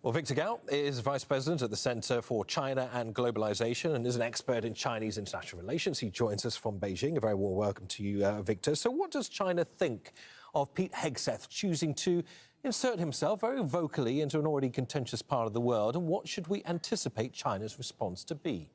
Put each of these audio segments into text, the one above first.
Well, Victor Gao is Vice President at the Centre for China and Globalization and is an expert in Chinese international relations. He joins us from Beijing. A very warm welcome to you, Victor. So what does China think of Pete Hegseth choosing to insert himself very vocally into an already contentious part of the world? And what should we anticipate China's response to be?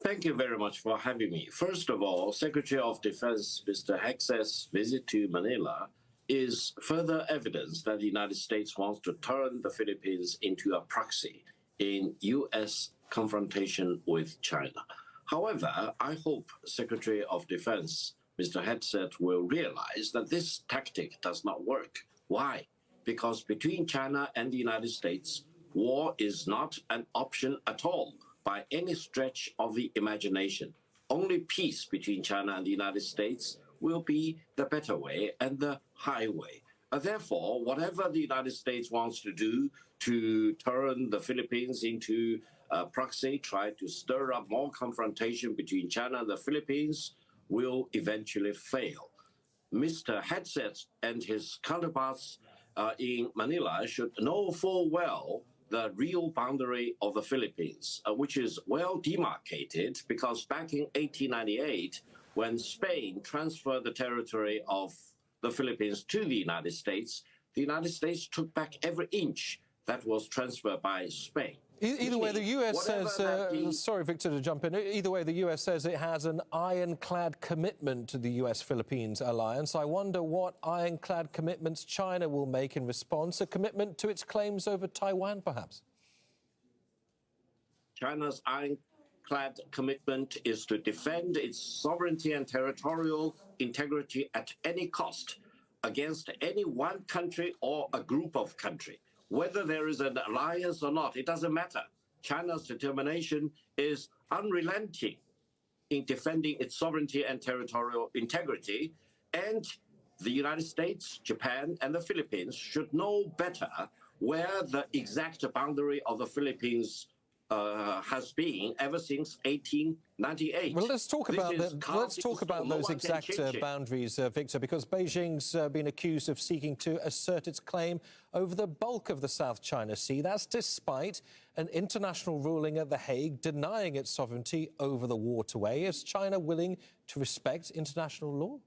Thank you very much for having me. First of all, Secretary of Defense Mr. Hegseth's visit to Manila is further evidence that the United States wants to turn the Philippines into a proxy in U.S. confrontation with China. However, I hope Secretary of Defense Mr. Hegseth will realize that this tactic does not work. Why? Because between China and the United States, war is not an option at all by any stretch of the imagination. Only peace between China and the United States will be the better way and the highway. Therefore, whatever the United States wants to do to turn the Philippines into a proxy, try to stir up more confrontation between China and the Philippines, will eventually fail. Mr. Hegseth and his counterparts in Manila should know full well the real boundary of the Philippines, which is well demarcated because back in 1898, when Spain transferred the territory of the Philippines to the United States took back every inch that was transferred by Spain. Either way, the US says, sorry, Victor, to jump in. Either way, the US says it has an ironclad commitment to the US-Philippines alliance. I wonder what ironclad commitments China will make in response, a commitment to its claims over Taiwan, perhaps? China's ironclad commitment is to defend its sovereignty and territorial integrity at any cost against any one country or a group of countries. Whether there is an alliance or not, it doesn't matter. China's determination is unrelenting in defending its sovereignty and territorial integrity. And the United States, Japan, and the Philippines should know better where the exact boundary of the Philippines has been ever since 1898. Well, let's talk about those exact boundaries, Victor, because Beijing's been accused of seeking to assert its claim over the bulk of the South China Sea. That's despite an international ruling at The Hague denying its sovereignty over the waterway. Is China willing to respect international law?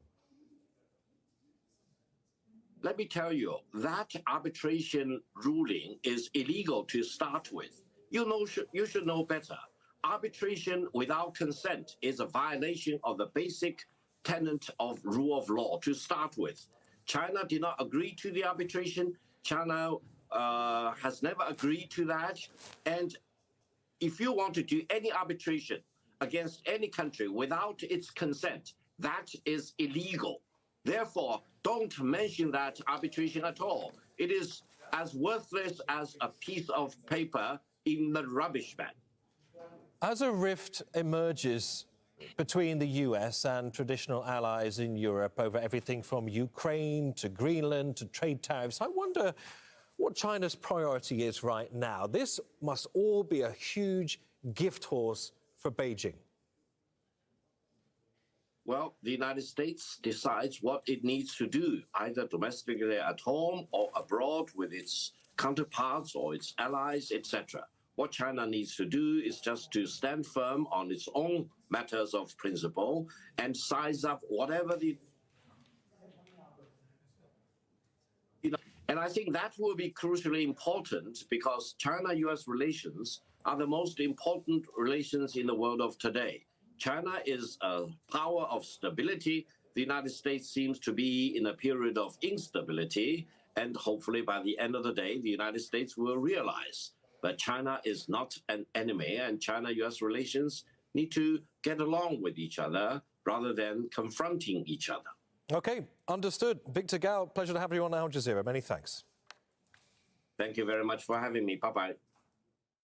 Let me tell you, that arbitration ruling is illegal to start with. You should know better. Arbitration without consent is a violation of the basic tenet of rule of law to start with. China did not agree to the arbitration. China has never agreed to that. And if you want to do any arbitration against any country without its consent, that is illegal. Therefore, don't mention that arbitration at all. It is as worthless as a piece of paper in the rubbish bin. As a rift emerges between the US and traditional allies in Europe over everything from Ukraine to Greenland to trade tariffs, I wonder what China's priority is right now. This must all be a huge gift horse for Beijing. Well, the United States decides what it needs to do, either domestically at home or abroad with its counterparts or its allies, etc. What China needs to do is just to stand firm on its own matters of principle and size up whatever And I think that will be crucially important because China-US relations are the most important relations in the world of today. China is a power of stability. The United States seems to be in a period of instability. And hopefully by the end of the day, the United States will realize that China is not an enemy and China-US relations need to get along with each other rather than confronting each other. OK, understood. Victor Gao, pleasure to have you on Al Jazeera. Many thanks. Thank you very much for having me. Bye-bye.